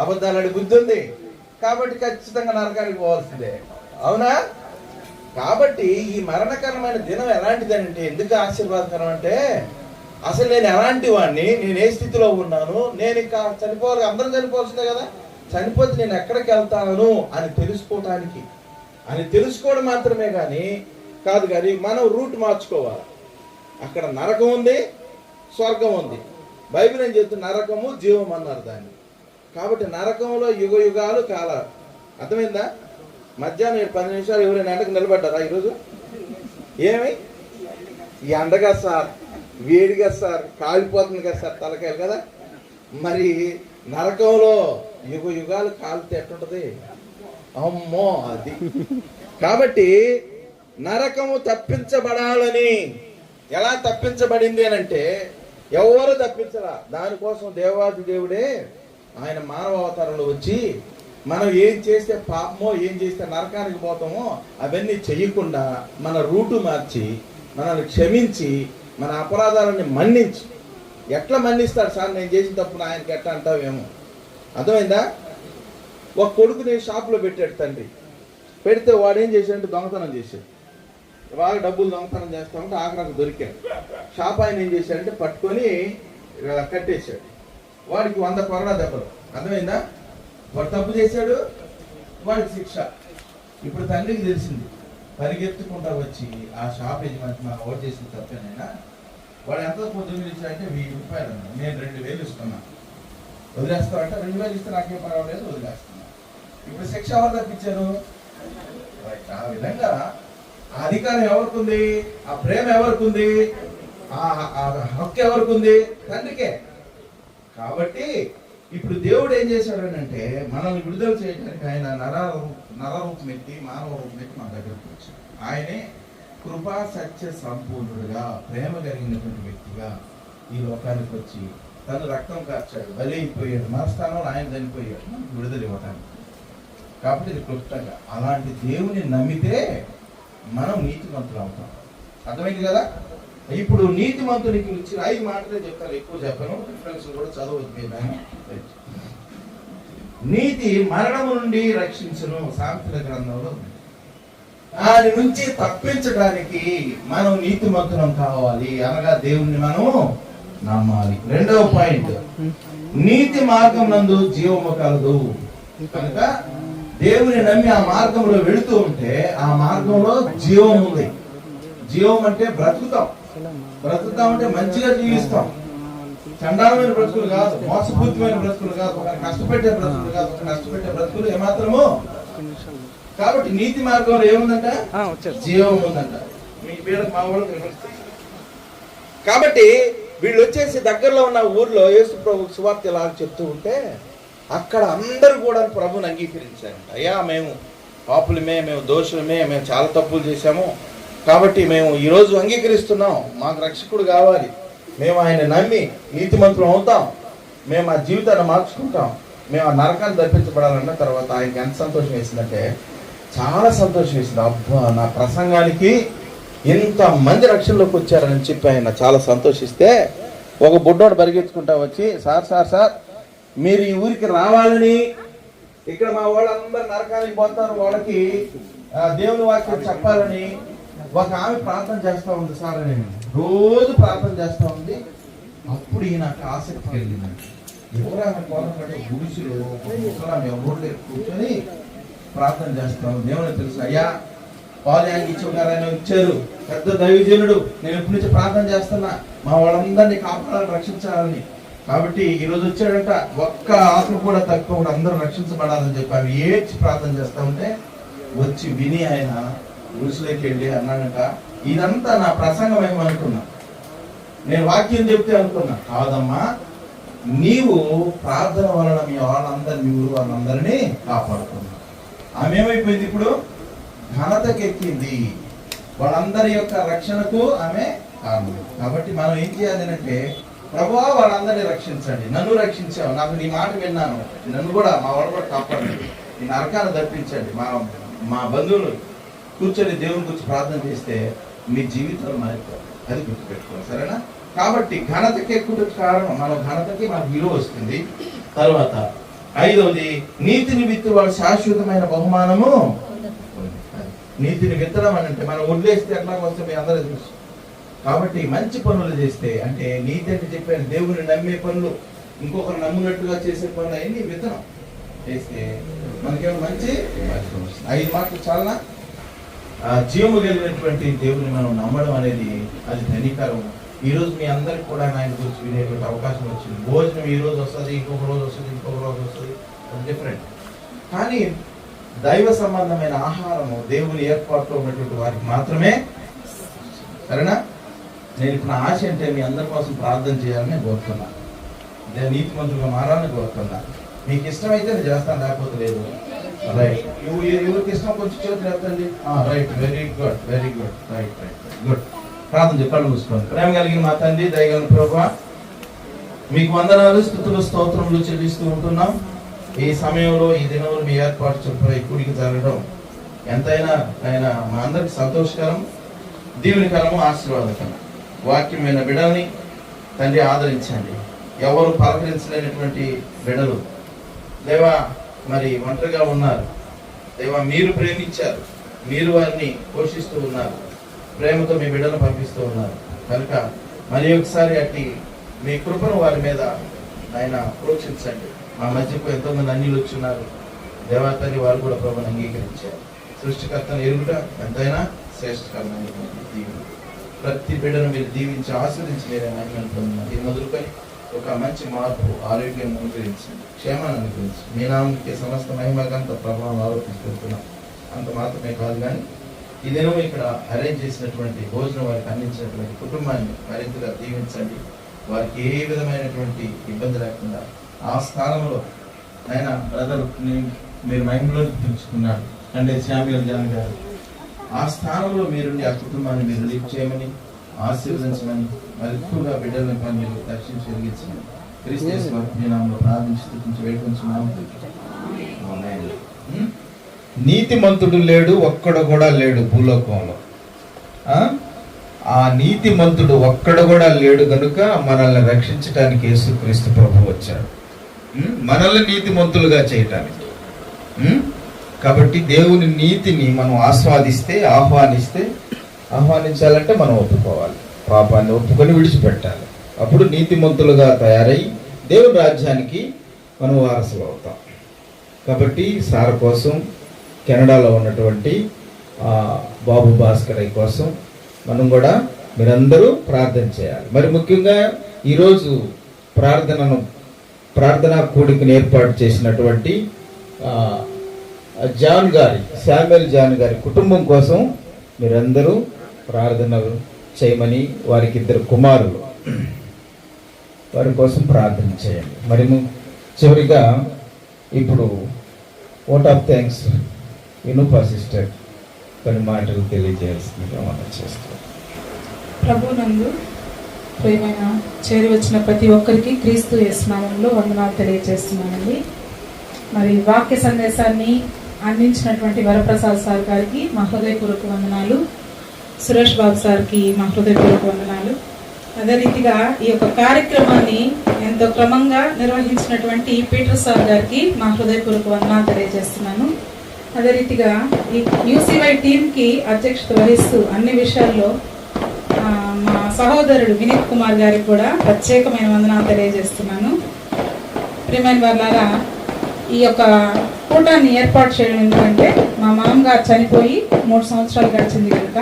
అబద్ధాలడి బుద్ధి ఉంది, కాబట్టి ఖచ్చితంగా నరకానికి పోవాల్సిందే. అవునా? కాబట్టి ఈ మరణకరమైన దినం ఎలాంటిదనంటే, ఎందుకు ఆశీర్వాదకరం అంటే, అసలు నేను ఎలాంటి వాడిని, నేను ఏ స్థితిలో ఉన్నాను, నేను ఇంకా చనిపోవాలి, అందరం చనిపోవాల్సిందే కదా, చనిపోతే నేను ఎక్కడికి వెళ్తాను అని తెలుసుకోవటానికి, అని తెలుసుకోవడం మాత్రమే కాదు కానీ మనం రూట్ మార్చుకోవాలి. అక్కడ నరకం ఉంది, స్వర్గం ఉంది. బైబిల్ ఏం చెప్తుంది? నరకము జీవం అన్నారు దాన్ని. కాబట్టి నరకంలో యుగ యుగాలు కాలాలు. అర్థమైందా? మధ్యాహ్నం 10 నిమిషాలు ఎవరైనా ఎండకు నిలబడ్డారా ఈరోజు? ఏమి ఈ ఎండగా సార్, వేడిగా సార్, కాలిపోతుంది కదా సార్ తలకాయలు కదా. మరి నరకంలో యుగ యుగాలు కాలితే ఎట్టుంటది? అమ్మో అది. కాబట్టి నరకము తప్పించబడాలని, ఎలా తప్పించబడింది అని అంటే, ఎవరు తప్పించరా. దానికోసం దేవాది దేవుడే ఆయన మానవ అవతారంలో వచ్చి మనం ఏం చేస్తే పాపమో, ఏం చేస్తే నరకానికి పోతామో అవన్నీ చెయ్యకుండా మన రూటు మార్చి మనల్ని క్షమించి మన అపరాధాలని మన్నించి. ఎట్లా మన్నిస్తాడు సార్? నేను చేసిన తప్పును ఆయనకి ఎట్లా అంటావేమో. అర్థమైందా? ఒక కొడుకుని షాప్లో పెట్టాడు తండ్రి. పెడితే వాడు ఏం చేశాడంటే దొంగతనం చేశాడు. బాగా డబ్బులు దొంగతనం చేస్తా ఉంటే ఆఖరికి దొరికాడు. షాప్ ఆయన ఏం చేశాడంటే పట్టుకొని కట్టేశాడు. వాడికి 100 కొరడా దెబ్బలు. అర్థమైందా? వాడు తప్పు చేశాడు, వాడికి శిక్ష. ఇప్పుడు తండ్రికి తెలిసింది. పరిగెత్తుకుంటా వచ్చి ఆ షాప్ యజమాని, మా ఓటు చేసిన తప్పేనైనా, వాడు ఎంత పొద్దున్న ఇచ్చాడంటే 1000 రూపాయలు అన్నాడు. నేను 2000 ఇస్తున్నా, వదిలేస్తామంటే 2000 ఇస్తే నాకేం పర్వాలేదు, వదిలేస్తున్నా. ఇప్పుడు శిక్ష ఎవరు తప్పించారు? ఆ విధంగా ఆ అధికారం ఎవరికి ఉంది? ఆ ప్రేమ ఎవరికి ఉంది? ఆ హక్కు ఎవరికి ఉంది? తండ్రికే. కాబట్టి ఇప్పుడు దేవుడు ఏం చేశాడు అంటే, మనల్ని విడుదల చేయడానికి ఆయన నరరూపం ఎత్తి, మానవ రూపం ఎత్తి మన దగ్గరకు వచ్చాడు. ఆయనే కృపా సత్య సంపూర్ణుడుగా, ప్రేమ కలిగినటువంటి వ్యక్తిగా ఈ లోకానికి వచ్చి తను రక్తం కార్చాడు, బలైపోయాడు, మన స్థానంలో ఆయన చనిపోయాడు మనకు విడుదల ఇవ్వటానికి. కాబట్టి ఇది క్లుప్తంగా అలాంటి దేవుని నమ్మితే మనం నీతిమంతులు అవుతాం. అర్థమైంది కదా? ఇప్పుడు నీతిమంతునికి వచ్చి 5 మాటలే చెప్తాను, ఎక్కువ చెప్పను. రిఫరెన్స్ కూడా చదవద్దు. నీతి మరణము నుండి రక్షించును, సామెతల గ్రంథంలో. దాని నుంచి తప్పించడానికి మనం నీతిమంతులం కావాలి, అనగా దేవుణ్ణి మనం నమ్మాలి. 2వ పాయింట్, నీతి మార్గం నందు జీవము కలదు. కనుక దేవుని నమ్మి ఆ మార్గంలో వెళుతూ ఉంటే ఆ మార్గంలో జీవం ఉంది. జీవం అంటే బ్రతుకుతాం అంటే మంచిగా జీవిస్తాం. చండాలమైన బ్రతుకులు కాదు, మోసపూరితమైన బ్రతుకులు కాదు, ఒక కష్టపెట్టే బ్రతుకులు కాదు, ఒక నష్టపెట్టే బ్రతుకులు ఏమాత్రము. కాబట్టి నీతి మార్గంలో ఏముందంట? జీవం ఉందంట. మీ పేరు మా వాళ్ళు. కాబట్టి వీళ్ళు వచ్చేసి దగ్గరలో ఉన్న ఊర్లో యేసు ప్రభు సువార్త ఇలా చెప్తూ ఉంటే అక్కడ అందరూ కూడా ప్రభుని అంగీకరించారు. అయ్యా, మేము పాపులమే, మేము దోషులమే, మేము చాలా తప్పులు చేశాము, కాబట్టి మేము ఈరోజు అంగీకరిస్తున్నాం, మాకు రక్షకుడు కావాలి, మేము ఆయన నమ్మి నీతిమంతులం అవుతాం, మేము ఆ జీవితాన్ని మార్చుకుంటాం, మేము ఆ నరకాన్ని తప్పించబడాలన్న తర్వాత ఆయనకి ఎంత సంతోషం వేసిందంటే, చాలా సంతోషం వేసింది. అబ్బా, నా ప్రసంగానికి ఇంతమంది రక్షణలోకి వచ్చారని చెప్పి ఆయన చాలా సంతోషిస్తే ఒక బుడ్డోడు పరిగెత్తుకుంటా వచ్చి, సార్ మీరు ఈ ఊరికి రావాలని, ఇక్కడ మా వాళ్ళందరూ నరకానికి పోతారు, వాళ్ళకి దేవుని వాక్యం చెప్పాలని ఒక ఆమె ప్రార్థన చేస్తూ ఉంది సార్ అని. రోజు ప్రార్థన చేస్తూ ఉంది. అప్పుడు నాకు ఆసక్తి కలిగింది. ఎవరైనా గుడిసిలో ఎవరు కూర్చొని ప్రార్థన చేస్తాం. ఏమని తెలుసు, అయ్యా పాలు యాంగిచ్చో గారు ఆయన ఇచ్చారు, పెద్ద దైవజనుడు, నేను ఎప్పటి నుంచి ప్రార్థన చేస్తున్నా మా వాళ్ళందరినీ కాపాడాలని, రక్షించాలని. కాబట్టి ఈరోజు వచ్చాడంట, ఒక్క ఆత్మ కూడా తక్కువ కూడా అందరూ రక్షించబడాలని చెప్పి అవి ఏడ్చి ప్రార్థన చేస్తా ఉంటే వచ్చి విని ఆయన గుడిసెలోకి వెళ్ళి అన్నాడంట, ఇదంతా నా ప్రసంగం ఏమనుకున్నా, నేను వాక్యం చెప్తే అనుకున్నా. కాదమ్మా, నీవు ప్రార్థన వలన మీ వాళ్ళందరినీ, ఊరు వాళ్ళందరినీ కాపాడుకున్నా. ఆమె ఏమైపోయింది, ఇప్పుడు ఘనతకెక్కింది, వాళ్ళందరి యొక్క రక్షణకు ఆమె కారణం. కాబట్టి మనం ఏం చేయాలి అంటే, ప్రభువా వాళ్ళందరినీ రక్షించండి, నన్ను రక్షించావు, నాకు నీ మాట విన్నాను, నన్ను కూడా మా వాళ్ళు కూడా కాపాడండి, నీ నరకాన్ని తప్పించండి. మా బంధువులు కూర్చొని దేవుని గురించి ప్రార్థన చేస్తే మీ జీవితాలు మారిపోతాయి. అది గుర్తుపెట్టుకోవాలి, సరేనా? కాబట్టి ఘనతకి ఎక్కువ కారణం, మన ఘనతకి మనకు విలువ వస్తుంది. తర్వాత 5వది, నీతిని విత్తువాడు శాశ్వతమైన బహుమానము. నీతిని విత్తడం అని అంటే మనం వదిలేస్తే ఎట్లా వస్తే మీ అందరూ తెలుసు. కాబట్టి మంచి పనులు చేస్తే, అంటే నీతి అంటే చెప్పాను, దేవుని నమ్మే పనులు, ఇంకొకరు నమ్మునట్టుగా చేసే పనులు అన్ని విత్తనం చేస్తే మనకేమో మంచి 5 మాటలు చాలా. జీవము కలిగినటువంటి దేవుని మనం నమ్మడం అనేది అది ధనికరం. ఈ రోజు మీ అందరికి కూడా ఆయన గురించి వినేటువంటి అవకాశం వచ్చింది. భోజనం ఈ రోజు వస్తుంది, ఇంకొక రోజు వస్తుంది, ఇంకొక రోజు వస్తుంది, డిఫరెంట్. కానీ దైవ సంబంధమైన ఆహారము దేవుని ఏర్పాటులో ఉన్నటువంటి వారికి మాత్రమే, సరేనా? నేను ఇప్పుడు నా ఆశ అంటే మీ అందరి కోసం ప్రార్థన చేయాలని కోరుతున్నా, నీతిమంతులుగా మారాలని కోరుతున్నా. మీకు ఇష్టమైతే నేను చేస్తాను, లేకపోతే లేదు. రైట్, ఎవరికి ఇష్టం కొంచెం చేతులు ఎత్తండి. Right, very good, very good, right right good. ప్రార్థన చెప్పి కళ్ళు మూసుకోండి. ప్రేమ కలిగిన మా తండ్రి, దయగలిగిన ప్రభువా, మీకు వందనాలు, స్తుతులు, స్తోత్రములు చెల్లిస్తూ ఉంటున్నాం. ఈ సమయంలో, ఈ దినంలో మీ ఏర్పాటు చొప్పున ఈ కూడికి జరగడం ఎంతైనా ఆయన మా అందరికి సంతోషకరం, దీవెనకరము, ఆశీర్వాదకరం. వాక్యమైన బిడ్డల్ని తండ్రి ఆదరించండి. ఎవరు పలకరించలేనటువంటి బిడ్డలు దేవా మరి ఒంటరిగా ఉన్నారు దేవా, మీరు ప్రేమించారు, మీరు వారిని పోషిస్తూ ఉన్నారు, ప్రేమతో మీ బిడ్డను పంపిస్తూ ఉన్నారు. కనుక మరి ఒకసారి అట్టి మీ కృపను వారి మీద ఆయన ప్రోక్షించండి. మా మధ్యకు ఎంతోమంది అన్యులు వచ్చున్నారు దేవతని, వారు కూడా ప్రభుని అంగీకరించారు. సృష్టికర్తను ఎరుగుట ఎంతైనా శ్రేష్టకరమైనటువంటి దీవెన. ప్రతి బిడ్డను మీరు దీవించి ఆస్వాదించి మీరే మహిమను పొందినారు. ఇది మొదలుకొని ఒక మంచి మార్పు, ఆరోగ్యం అనుగ్రహించండి, క్షేమాన్ని అనుగ్రహించండి. మీ నామకి సమస్త మహిమకంత ప్రభావం ఆరోపిస్తున్నాం. అంత మాత్రమే కాదు, కానీ ఈ దినం ఇక్కడ అరేంజ్ చేసినటువంటి భోజనం వారికి అందించినటువంటి కుటుంబాన్ని మరింతగా దీవించండి. వారికి ఏ విధమైనటువంటి ఇబ్బంది లేకుండా ఆ స్థానంలో ఆయన బ్రదర్ మీరు మహిమలో పిలుచుకున్నాడు అంటే శామ్యూల్ జాన్ గారు, ఆ స్థానంలో మీరుండి ఆ కుటుంబాన్ని మీరు లిఫ్ట్ చేయమని, ఆశీర్వదించమని, మరి ఎక్కువగా బిడ్డలను పని మీరు దర్శించి వెలిగించమని క్రీస్తు మీ నామములో ప్రార్థించి వేడుకొంచున్నాము. నీతిమంతుడు లేడు, ఒక్కడు కూడా లేడు భూలోకంలో. ఆ నీతిమంతుడు ఒక్కడు కూడా లేడు కనుక మనల్ని రక్షించడానికి యేసుక్రీస్తు ప్రభు వచ్చాడు, మనల్ని నీతిమంతులుగా చేయటానికి. కాబట్టి దేవుని నీతిని మనం ఆహ్వానించాలంటే మనం ఒప్పుకోవాలి, పాపాన్ని ఒప్పుకొని విడిచిపెట్టాలి. అప్పుడు నీతిమంతులుగా తయారై దేవుని రాజ్యానికి మనం వారసులు అవుతాం. కాబట్టి సార్ కోసం, కెనడాలో ఉన్నటువంటి బాబు భాస్కర్ కోసం మనం కూడా మీరందరూ ప్రార్థన చేయాలి. మరి ముఖ్యంగా ఈరోజు ప్రార్థనా కూడికను ఏర్పాటు చేసినటువంటి శామ్యూల్ జాన్ గారి కుటుంబం కోసం మీరందరూ ప్రార్థనలు చేయమని, వారికి 2 కుమారులు, వారి కోసం ప్రార్థన చేయండి. మరి చివరిగా ఇప్పుడు ఓట్ ఆఫ్ థ్యాంక్స్ వినుపా సిస్టర్ కొన్ని మాటలు తెలియజేయాల్సిందిగా మనం చేస్తాం. ప్రభునందు ప్రియమైన చేరి వచ్చిన ప్రతి ఒక్కరికి క్రీస్తు యేసు నామములో వందనాలు తెలియజేస్తున్నానండి. మరి వాక్య సందేశాన్ని అందించినటువంటి వరప్రసాద్ సార్ గారికి మా హృదయపూర్వక వందనాలు, సురేష్ బాబు సార్కి మా హృదయపూర్వక వందనాలు. అదే రీతిగా ఈ యొక్క కార్యక్రమాన్ని ఎంతో క్రమంగా నిర్వహించినటువంటి పీటర్ సార్ గారికి మా హృదయపూర్వక వందనాలు తెలియజేస్తున్నాను. అదే రీతిగా ఈ యూసీవై టీంకి అధ్యక్షత వహిస్తూ అన్ని విషయాల్లో మా సహోదరుడు వినీత్ కుమార్ గారికి కూడా ప్రత్యేకమైన వందనాలు తెలియజేస్తున్నాను. ప్రియమైన వారులారా, ఈ యొక్క కూటాన్ని ఏర్పాటు చేయడం ఎందుకంటే మా మామగారు చనిపోయి 3 సంవత్సరాలు గడిచింది కనుక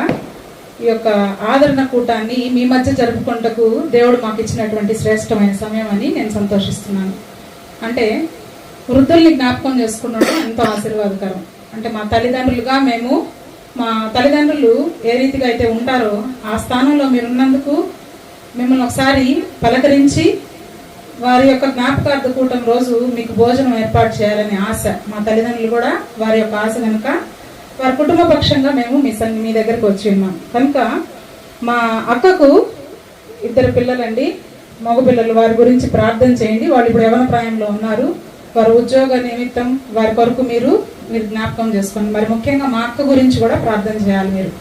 ఈ యొక్క ఆదరణ కూటాన్ని మీ మధ్య జరుపుకుంటకు దేవుడు మాకు ఇచ్చినటువంటి శ్రేష్టమైన సమయం అని నేను సంతోషిస్తున్నాను. అంటే వృద్ధుల్ని జ్ఞాపకం చేసుకున్నప్పుడు ఎంతో ఆశీర్వాదకరం. అంటే మా తల్లిదండ్రులుగా మా తల్లిదండ్రులు ఏ రీతిగా అయితే ఉంటారో ఆ స్థానంలో మీరున్నందుకు మిమ్మల్ని ఒకసారి పలకరించి వారి యొక్క జ్ఞాపకార్థ కూటం రోజు మీకు భోజనం ఏర్పాటు చేయాలనే ఆశ మా తల్లిదండ్రులు కూడా వారి యొక్క ఆశ కనుక వారి కుటుంబ పక్షంగా మేము మీ దగ్గరకు వచ్చి ఉన్నాం. కనుక మా అక్కకు 2 పిల్లలండి, మగ పిల్లలు. వారి గురించి ప్రార్థన చేయండి. వాళ్ళు ఇప్పుడు యవ్వన ప్రాయంలో ఉన్నారు. వారి ఉద్యోగ నిమిత్తం వారి కొరకు మీరు జ్ఞాపకం చేసుకోండి. మరి ముఖ్యంగా మా అక్క గురించి కూడా ప్రార్థన చేయాలి మీరు.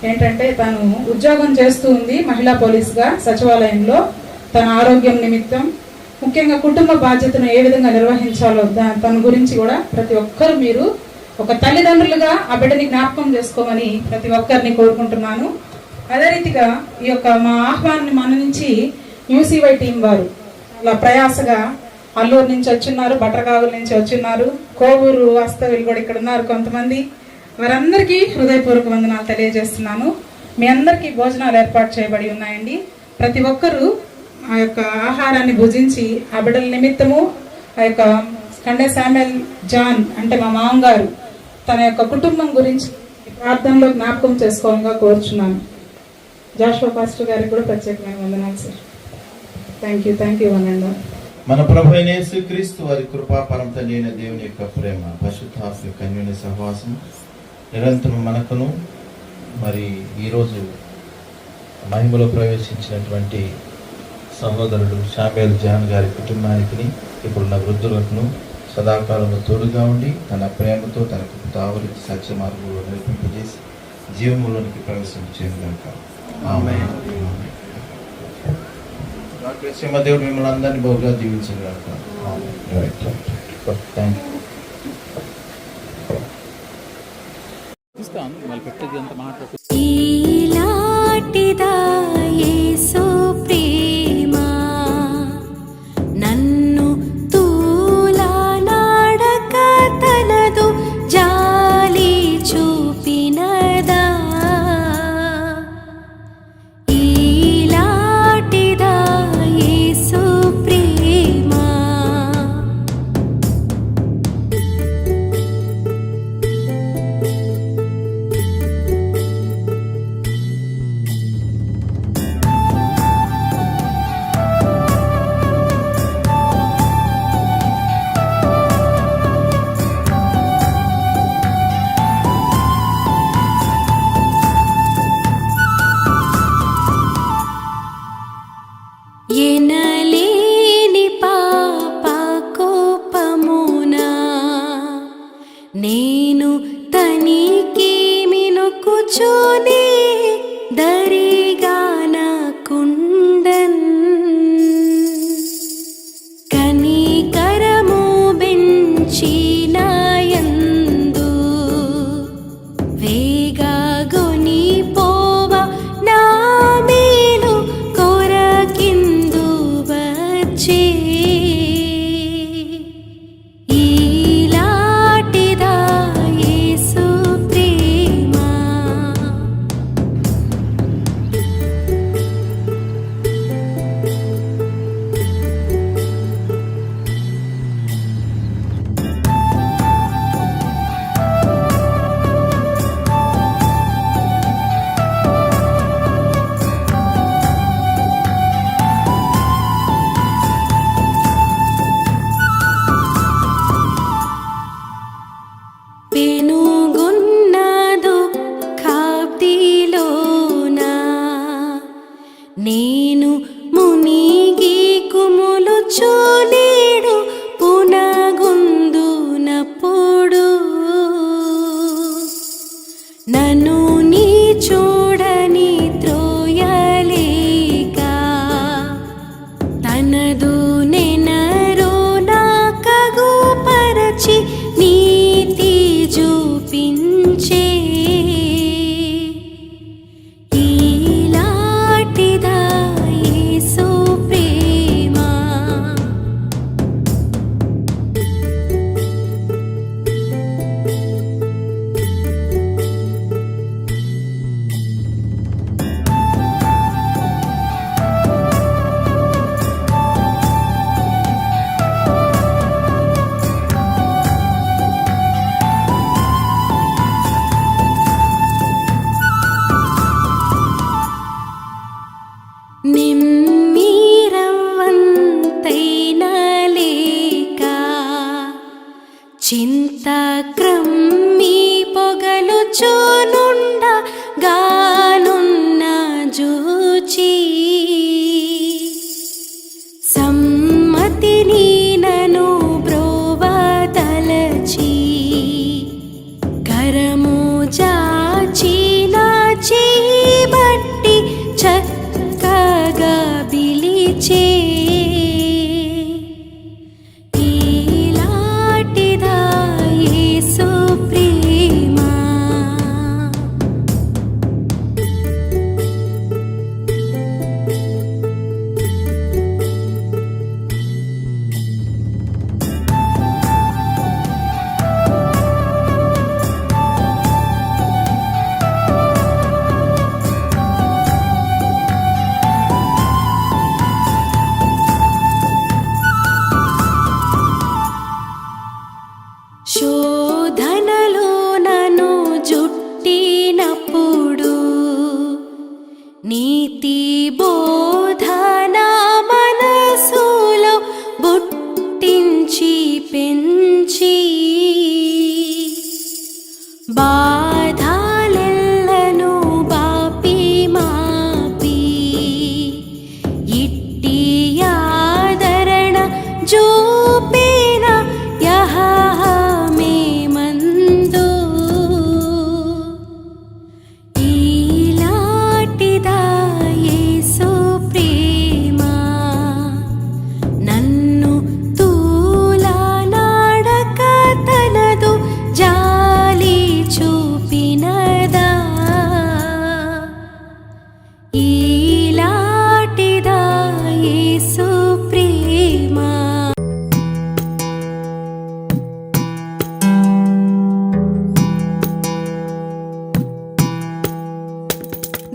ఏంటంటే తను ఉద్యోగం చేస్తూ ఉంది మహిళా పోలీసుగా సచివాలయంలో. తన ఆరోగ్యం నిమిత్తం ముఖ్యంగా కుటుంబ బాధ్యతను ఏ విధంగా నిర్వహించాలో తన గురించి కూడా ప్రతి ఒక్కరు మీరు ఒక తల్లిదండ్రులుగా ఆ బిడ్డని జ్ఞాపకం చేసుకోమని ప్రతి ఒక్కరిని కోరుకుంటున్నాను. అదే రీతిగా ఈ యొక్క మా ఆహ్వానాన్ని మన్నించి యూసీవై టీం వారు అలా ప్రయాసగా అల్లూరు నుంచి వచ్చిన్నారు, బట్రకావుల నుంచి వచ్చిన్నారు, కోవూరు వాస్తవ్యులు కూడా ఇక్కడ ఉన్నారు కొంతమంది. వారందరికీ హృదయపూర్వక వందనాలు తెలియజేస్తున్నాను. మీ అందరికీ భోజనాలు ఏర్పాటు చేయబడి ఉన్నాయండి. ప్రతి ఒక్కరూ ఆ యొక్క ఆహారాన్ని భుజించి ఆ బిడ్డల నిమిత్తము ఆ యొక్క కండే శామ్యుయల్ జాన్ అంటే మా మామగారు తన యొక్క కుటుంబం గురించి ప్రార్థనలో జ్ఞాపకం చేసుకోవాలని కోరుచున్నాను. జాషువా పాస్టర్ గారికి కూడా ప్రత్యేకమైన వందనాలు సార్. Thank you వనండి. మన ప్రభు అయిన యేసుక్రీస్తు వారి కృపా పరమ తండ్రి అయిన దేవుని యొక్క ప్రేమ, పరిశుద్ధాత్మ యొక్క అన్యోన్య సహవాసం నిరంతరం మనకును మరి ఈరోజు మహిమలో ప్రవేశించినటువంటి సహోదరుడు శామ్యుయల్ జాన్ గారి కుటుంబానికి ఇప్పుడున్న వృద్ధులకు సదాకాలంలో తోడుగా ఉండి తన ప్రేమతో తనకు తావరించి సత్య మార్గంలో నడిపింపజేసి జీవములోనికి ప్రవేశించేందుక ఆమేన్. దేవుడు మిమ్మల్ని అందరినీ బహుగా జీవించారు కనుక థ్యాంక్ యూ. ఈలాటిదా యేసు ప్రేమ నన్ను తూలానాడక తనదు జాలి చూపినదా. ఈలాటిదా యేసు ప్రేమ ఎనలేని పాప కోపమునా నేను తనికి మినుకుచునే దరిగానకుండన్ కనికరము బెంచినాయందు వేగాగొని పోవ నా మేలు కొరకిందు వచ్చే. ఈలాటిదా యేసు ప్రేమ పెనుగున్నదు ఖాబ్దిలోనా నేను మునిగి కుములుచునేడు పునగుందునప్పుడు నన్ను నీ చూడని త్రోయలేక తనదు నెనరో నా కగుపరచి నీతి చూపించే. ఈలాటిదా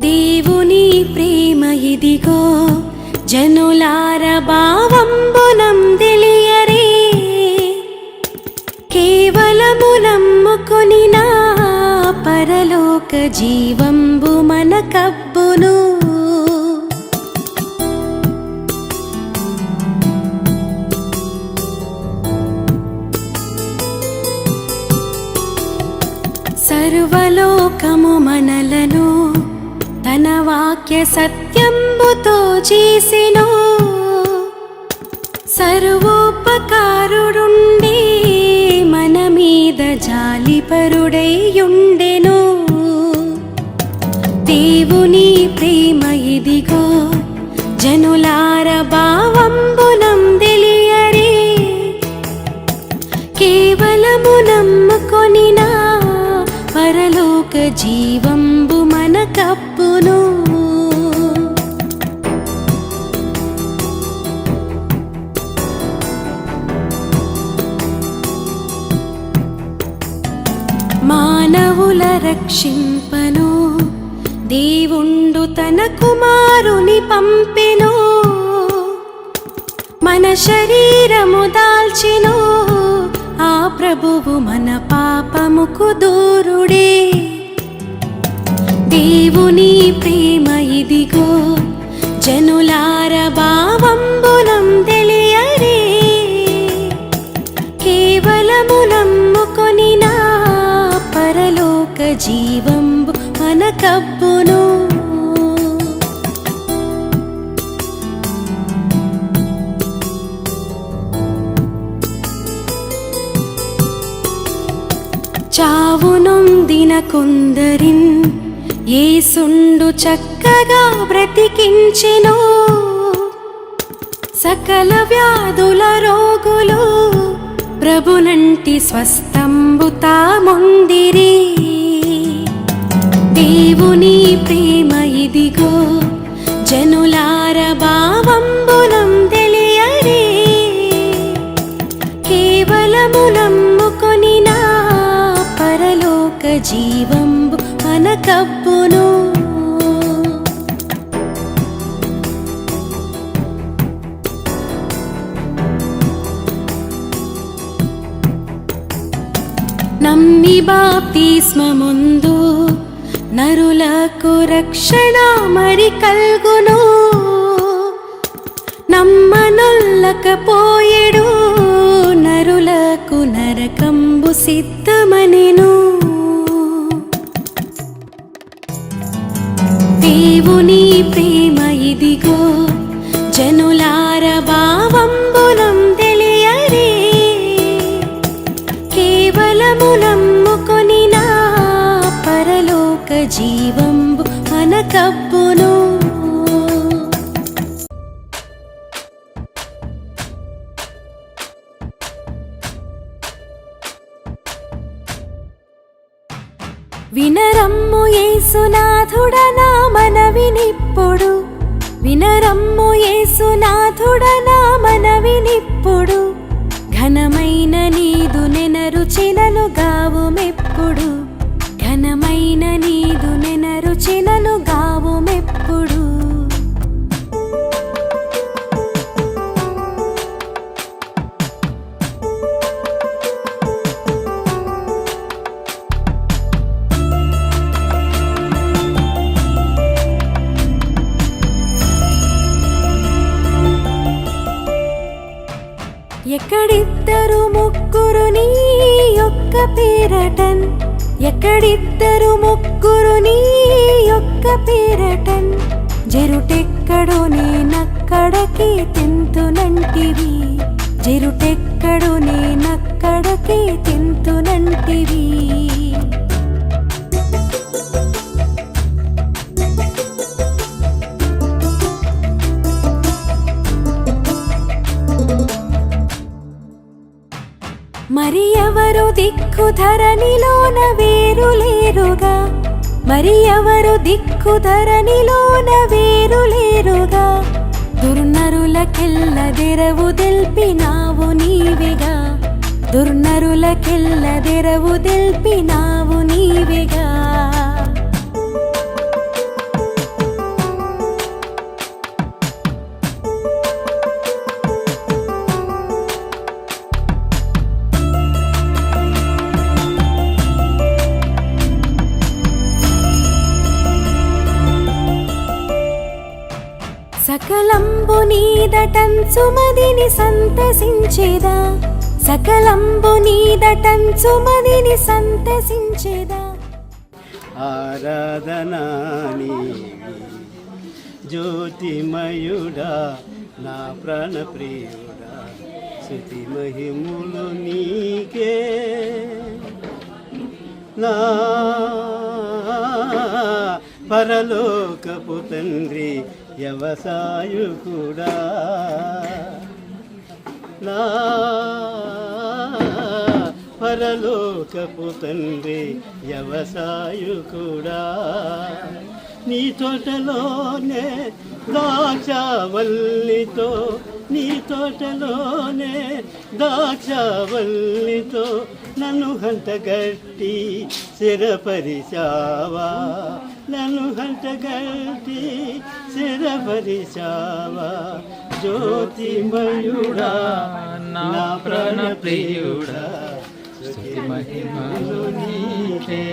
దేవుని ప్రేమ ఇదిగో జనులార భావంబునం తెలియరే, కేవలము నమ్ముకొని నా పరలోక జీవంబు మన కబ్బును. సర్వలోకము మనలను తన వాక్య సత్యంబుతో చేసెను, సర్వోపకారుడుండే మన మీద జాలిపరుడైయుండెను. దేవుని ప్రేమ ఇదిగో జనులార భావంబునం తెలియరే, కేవలము నమ్ముకొని నా పరలోక జీవంబు మన కప్పును. మానవుల రక్షింపను దేవుండు తన కుమారుని పంపెను, మన శరీరము దాల్చెను ఆ ప్రభువు మన పాపముకు దూరుడే. దేవుని ప్రేమ ఇదిగో జనులార భావంబునం తెలియరే, కేవలము నమ్ముకొని నా పరలోక జీవంబు మన కబ్బును. చావు నొందిన కొందరిన్ యేసుండు చక్కగా బ్రతికించెను, సకల వ్యాధుల రోగులు ప్రభునంటి స్వస్థంబు తామొందిరి. దేవుని ప్రేమ ఇదిగో జనులార భావంబునం తెలియరే, కేవలము నమ్ముకొని నా పరలోక జీవంబు మన కబ్బును. నమ్మి బాప్తిస్మముందు నరులకు రక్షణ మరి కల్గును, నమ్మనొల్లకపోయెడు నరులకు నరకంబు సిద్ధమనెను. దేవుని ప్రేమ ఇదిగో జనులార భావంబునం తెలియరే, కేవలము నమ్ముకొని నా పరలోక జీవంబు మన కబ్బును. వినరమ్ము యేసునాథుడ నా మనవినిప్పుడు, వినరమ్ము యేసునాథుడ నా మనవినిప్పుడు, ఘనమైన నీదు నెనరుచెనలు గావుమెప్పుడు, ఘనమైన నీదు నెనరుచెనలు గావుమెప్పుడు. ఎక్కడిద్దరు ముగ్గురు నీ యొక్క పేరటన్, ఎక్కడిద్దరు ముగ్గురు నీ యొక్క పేరటన్, జరుటెక్కడో నేనక్కడకి తెంతునంటివి, జరుటెక్కడో నేనక్కడకి తెంతునంటివి. మరి ఎవరు దిక్కు ధరణిలోన వేరు లేరుగా, మరి ఎవరు దిక్కు ధరణిలోన వేరు లేరుగా, దుర్నరులకెల్ల దెరవు దెల్పినావు నీవెగా, దుర్నరులకెల్ల దెరవు దెల్పినావు నీవెగా. సకలంబు నీదటంచు మదిని సంతసించేదా సకలంబు నీదటంచు మదిని సంతసించేదా ఆరాధనా నీవి జ్యోతిమయుడా నా ప్రాణప్రియుడా స్తుతి మహిములు నీకే నా పరలోకపు తండ్రి వ్యవసాయకుడా నా పరలోకపు తండ్రి వ్యవసాయకుడా నీ తోటలోనే ద్రాక్షవల్లితో నీ తోటలోనే ద్రాక్షవల్లితో నన్ను హంటగట్టి స్థిరపరిచావా నన్ను హంటగట్టి స్థిరపరిచావా జ్యోతిమయుడా నా ప్రాణప్రియుడా స్తుతి మహిమలు నీకే